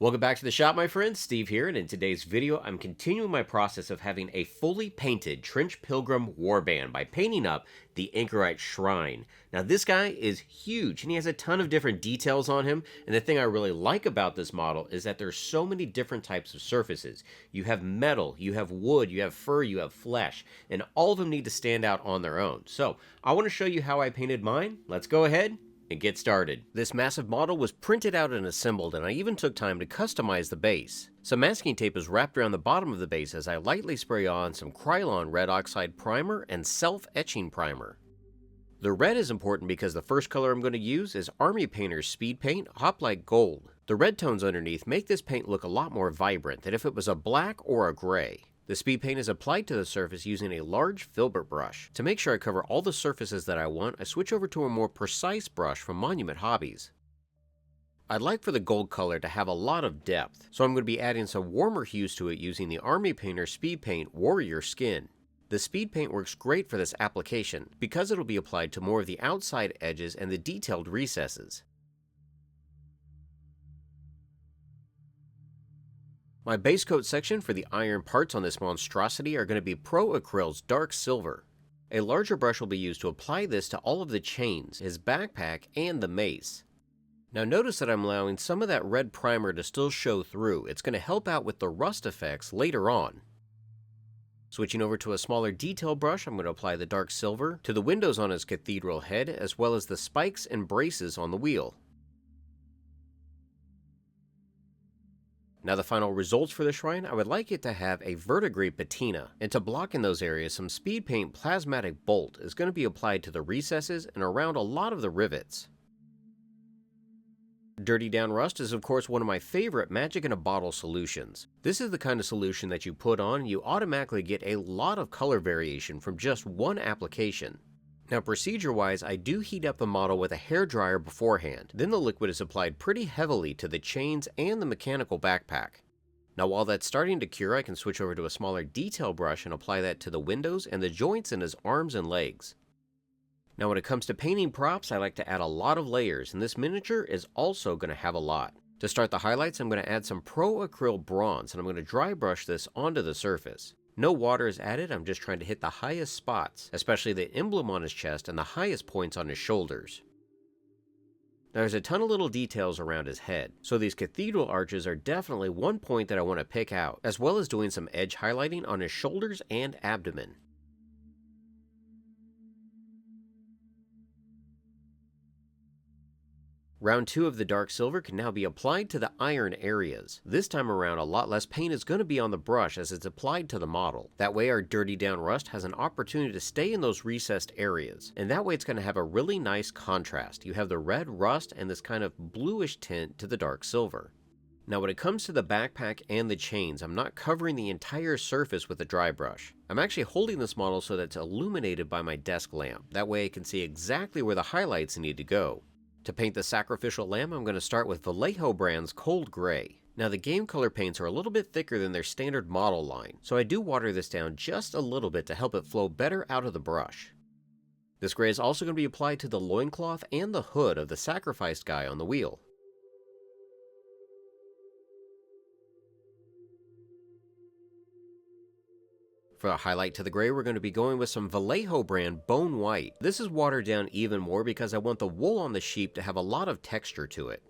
Welcome back to the shop, my friends. Steve here, and in today's video, I'm continuing my process of having a fully painted Trench Pilgrim warband by painting up the Anchorite Shrine. Now, this guy is huge, and he has a ton of different details on him, and the thing I really like about this model is that there's so many different types of surfaces. You have metal, you have wood, you have fur, you have flesh, and all of them need to stand out on their own. So, I want to show you how I painted mine. Let's go ahead and get started. This massive model was printed out and assembled, and I even took time to customize the base. Some masking tape is wrapped around the bottom of the base as I lightly spray on some Krylon red oxide primer and self-etching primer. The red is important because the first color I'm going to use is Army Painter's Speed Paint Hoplite Gold. The red tones underneath make this paint look a lot more vibrant than if it was a black or a gray. The speed paint is applied to the surface using a large filbert brush. To make sure I cover all the surfaces that I want, I switch over to a more precise brush from Monument Hobbies. I'd like for the gold color to have a lot of depth, so I'm going to be adding some warmer hues to it using the Army Painter Speed Paint Warrior Skin. The speed paint works great for this application because it'll be applied to more of the outside edges and the detailed recesses. My base coat section for the iron parts on this monstrosity are going to be Pro Acryl's Dark Silver. A larger brush will be used to apply this to all of the chains, his backpack, and the mace. Now notice that I'm allowing some of that red primer to still show through. It's going to help out with the rust effects later on. Switching over to a smaller detail brush, I'm going to apply the Dark Silver to the windows on his cathedral head, as well as the spikes and braces on the wheel. Now the final results for the shrine, I would like it to have a verdigris patina, and to block in those areas, some speed paint plasmatic bolt is going to be applied to the recesses and around a lot of the rivets. Dirty Down Rust is of course one of my favorite magic in a bottle solutions. This is the kind of solution that you put on and you automatically get a lot of color variation from just one application. Now procedure-wise, I do heat up the model with a hairdryer beforehand. Then the liquid is applied pretty heavily to the chains and the mechanical backpack. Now while that's starting to cure, I can switch over to a smaller detail brush and apply that to the windows and the joints in his arms and legs. Now when it comes to painting props, I like to add a lot of layers, and this miniature is also going to have a lot. To start the highlights, I'm going to add some Pro Acryl Bronze, and I'm going to dry brush this onto the surface. No water is added, I'm just trying to hit the highest spots, especially the emblem on his chest and the highest points on his shoulders. Now there's a ton of little details around his head, so these cathedral arches are definitely one point that I want to pick out, as well as doing some edge highlighting on his shoulders and abdomen. Round 2 of the Dark Silver can now be applied to the iron areas. This time around, a lot less paint is going to be on the brush as it's applied to the model. That way our Dirty Down Rust has an opportunity to stay in those recessed areas, and that way it's going to have a really nice contrast. You have the red rust and this kind of bluish tint to the Dark Silver. Now when it comes to the backpack and the chains, I'm not covering the entire surface with a dry brush. I'm actually holding this model so that it's illuminated by my desk lamp. That way I can see exactly where the highlights need to go. To paint the sacrificial lamb, I'm going to start with Vallejo brand's Cold Gray. Now the game color paints are a little bit thicker than their standard model line, so I do water this down just a little bit to help it flow better out of the brush. This gray is also going to be applied to the loincloth and the hood of the sacrificed guy on the wheel. For a highlight to the gray, we're going to be going with some Vallejo brand Bone White. This is watered down even more because I want the wool on the sheep to have a lot of texture to it.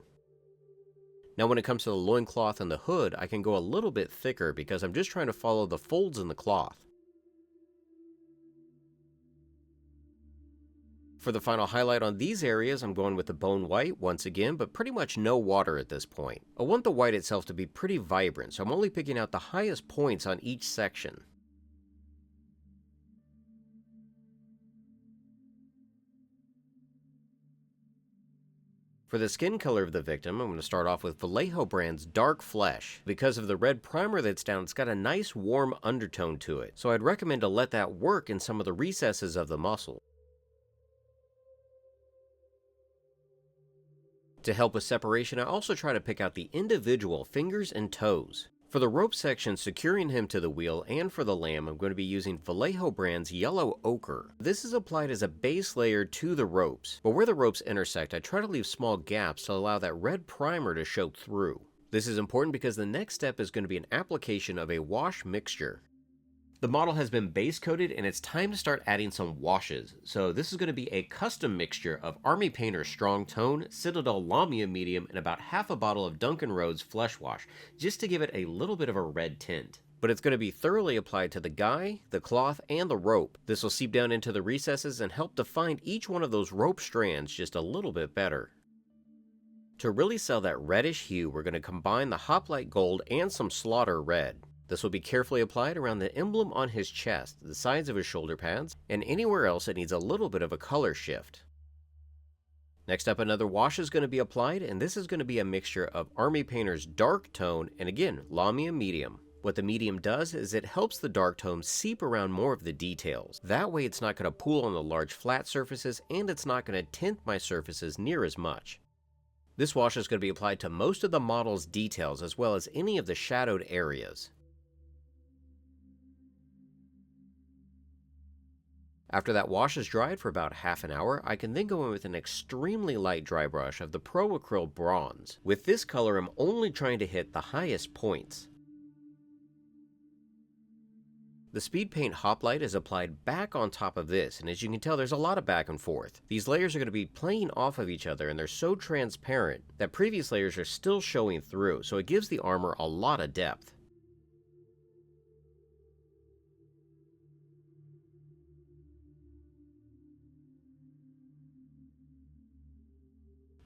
Now when it comes to the loincloth and the hood, I can go a little bit thicker because I'm just trying to follow the folds in the cloth. For the final highlight on these areas, I'm going with the Bone White once again, but pretty much no water at this point. I want the white itself to be pretty vibrant, so I'm only picking out the highest points on each section. For the skin color of the victim, I'm going to start off with Vallejo brand's Dark Flesh. Because of the red primer that's down, it's got a nice warm undertone to it, so I'd recommend to let that work in some of the recesses of the muscle. To help with separation, I also try to pick out the individual fingers and toes. For the rope section securing him to the wheel and for the lamb, I'm going to be using Vallejo brand's Yellow Ochre. This is applied as a base layer to the ropes, but where the ropes intersect, I try to leave small gaps to allow that red primer to show through. This is important because the next step is going to be an application of a wash mixture. The model has been base coated and it's time to start adding some washes. So this is going to be a custom mixture of Army Painter Strong Tone, Citadel Lamia Medium, and about half a bottle of Duncan Rhodes Flesh Wash, just to give it a little bit of a red tint. But it's going to be thoroughly applied to the guy, the cloth, and the rope. This will seep down into the recesses and help define each one of those rope strands just a little bit better. To really sell that reddish hue, we're going to combine the Hoplite Gold and some Slaughter Red. This will be carefully applied around the emblem on his chest, the sides of his shoulder pads, and anywhere else it needs a little bit of a color shift. Next up, another wash is going to be applied, and this is going to be a mixture of Army Painter's Dark Tone and again, Lamia Medium. What the medium does is it helps the dark tone seep around more of the details. That way it's not going to pool on the large flat surfaces and it's not going to tint my surfaces near as much. This wash is going to be applied to most of the model's details as well as any of the shadowed areas. After that wash is dried for about half an hour, I can then go in with an extremely light dry brush of the Pro Acryl Bronze. With this color, I'm only trying to hit the highest points. The Speed Paint Hoplite is applied back on top of this, and as you can tell, there's a lot of back and forth. These layers are going to be playing off of each other, and they're so transparent that previous layers are still showing through, so it gives the armor a lot of depth.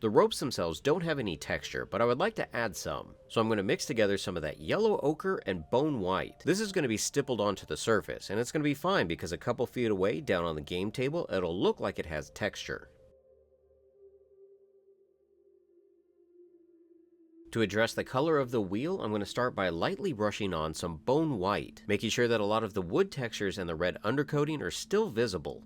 The ropes themselves don't have any texture, but I would like to add some. So I'm going to mix together some of that yellow ochre and bone white. This is going to be stippled onto the surface, and it's going to be fine because a couple feet away down on the game table, it'll look like it has texture. To address the color of the wheel, I'm going to start by lightly brushing on some bone white, making sure that a lot of the wood textures and the red undercoating are still visible.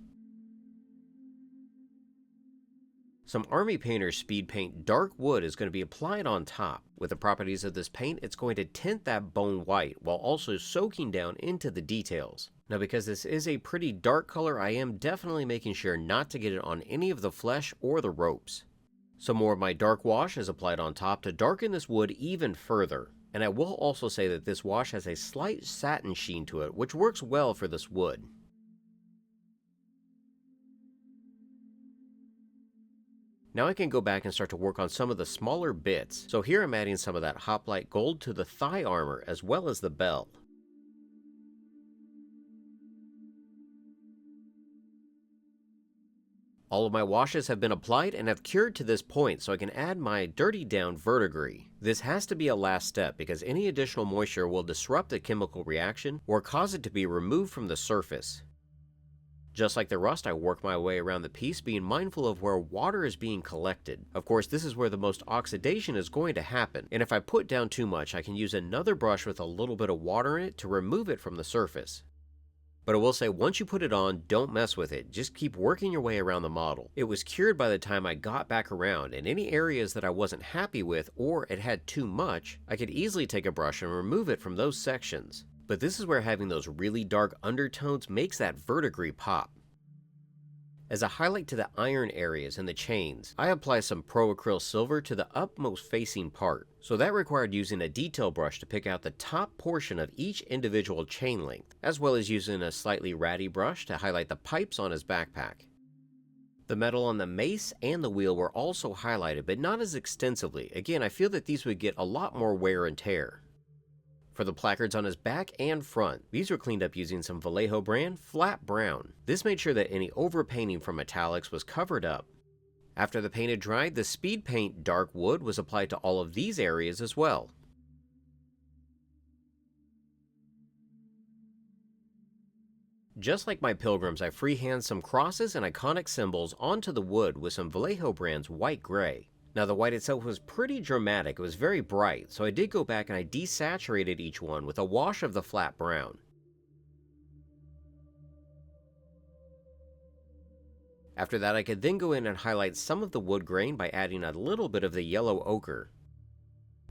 Some Army Painter Speed Paint Dark Wood is going to be applied on top. With the properties of this paint, it's going to tint that bone white while also soaking down into the details. Now because this is a pretty dark color, I am definitely making sure not to get it on any of the flesh or the ropes. Some more of my dark wash is applied on top to darken this wood even further. And I will also say that this wash has a slight satin sheen to it, which works well for this wood. Now I can go back and start to work on some of the smaller bits. So here I'm adding some of that Hoplite Gold to the thigh armor as well as the belt. All of my washes have been applied and have cured to this point, so I can add my Dirty Down Verdigris. This has to be a last step because any additional moisture will disrupt the chemical reaction or cause it to be removed from the surface. Just like the rust, I work my way around the piece, being mindful of where water is being collected. Of course, this is where the most oxidation is going to happen, and if I put down too much, I can use another brush with a little bit of water in it to remove it from the surface. But I will say, once you put it on, don't mess with it. Just keep working your way around the model. It was cured by the time I got back around, and any areas that I wasn't happy with or it had too much, I could easily take a brush and remove it from those sections. But this is where having those really dark undertones makes that verdigris pop. As a highlight to the iron areas and the chains, I apply some Pro Acryl Silver to the upmost facing part. So that required using a detail brush to pick out the top portion of each individual chain length, as well as using a slightly ratty brush to highlight the pipes on his backpack. The metal on the mace and the wheel were also highlighted, but not as extensively. Again, I feel that these would get a lot more wear and tear. For the placards on his back and front, these were cleaned up using some Vallejo brand flat brown. This made sure that any overpainting from metallics was covered up. After the paint had dried, the Speed Paint Dark Wood was applied to all of these areas as well. Just like my pilgrims, I freehand some crosses and iconic symbols onto the wood with some Vallejo brand's white gray. Now the white itself was pretty dramatic, it was very bright, so I did go back and I desaturated each one with a wash of the flat brown. After that I could then go in and highlight some of the wood grain by adding a little bit of the yellow ochre.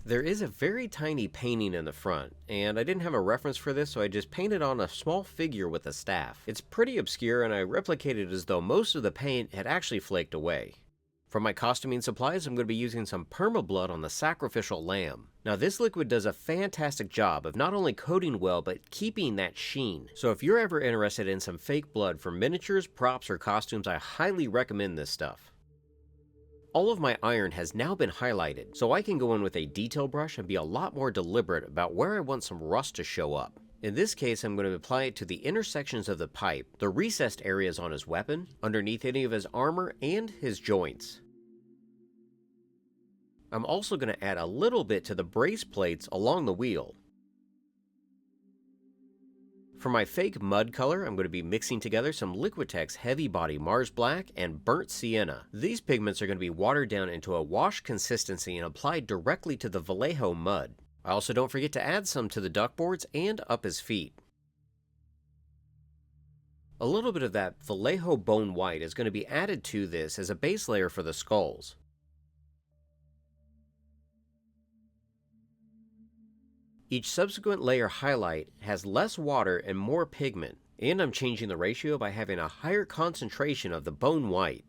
There is a very tiny painting in the front, and I didn't have a reference for this, so I just painted on a small figure with a staff. It's pretty obscure and I replicated as though most of the paint had actually flaked away. For my costuming supplies, I'm going to be using some permablood on the sacrificial lamb. Now this liquid does a fantastic job of not only coating well, but keeping that sheen. So if you're ever interested in some fake blood for miniatures, props, or costumes, I highly recommend this stuff. All of my iron has now been highlighted, so I can go in with a detail brush and be a lot more deliberate about where I want some rust to show up. In this case, I'm going to apply it to the intersections of the pipe, the recessed areas on his weapon, underneath any of his armor, and his joints. I'm also going to add a little bit to the brace plates along the wheel. For my fake mud color, I'm going to be mixing together some Liquitex Heavy Body Mars Black and Burnt Sienna. These pigments are going to be watered down into a wash consistency and applied directly to the Vallejo mud. I also don't forget to add some to the duckboards and up his feet. A little bit of that Vallejo Bone White is going to be added to this as a base layer for the skulls. Each subsequent layer highlight has less water and more pigment, and I'm changing the ratio by having a higher concentration of the bone white.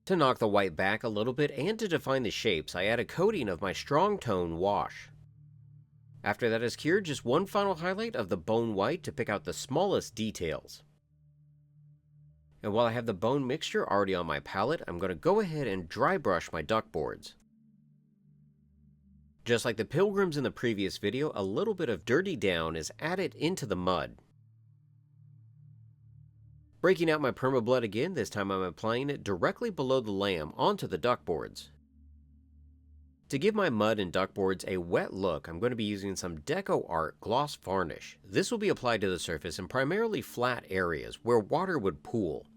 To knock the white back a little bit and to define the shapes, I add a coating of my strong tone wash. After that is cured, just one final highlight of the bone white to pick out the smallest details. And while I have the bone mixture already on my palette, I'm going to go ahead and dry brush my duckboards. Just like the pilgrims in the previous video, a little bit of Dirty Down is added into the mud. Breaking out my permablood again, this time I'm applying it directly below the lamb onto the duckboards. To give my mud and duckboards a wet look, I'm going to be using some Deco Art Gloss Varnish. This will be applied to the surface in primarily flat areas where water would pool.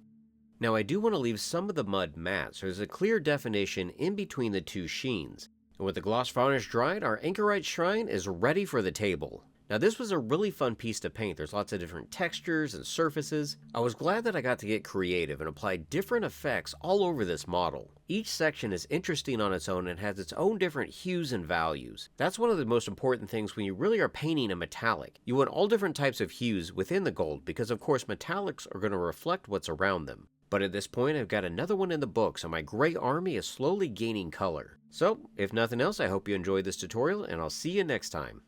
Now I do want to leave some of the mud matte so there's a clear definition in between the two sheens. And with the gloss varnish dried, our Anchorite Shrine is ready for the table. Now this was a really fun piece to paint. There's lots of different textures and surfaces. I was glad that I got to get creative and apply different effects all over this model. Each section is interesting on its own and has its own different hues and values. That's one of the most important things when you really are painting a metallic. You want all different types of hues within the gold because of course metallics are going to reflect what's around them. But at this point I've got another one in the book, so my gray army is slowly gaining color. So if nothing else, I hope you enjoyed this tutorial and I'll see you next time.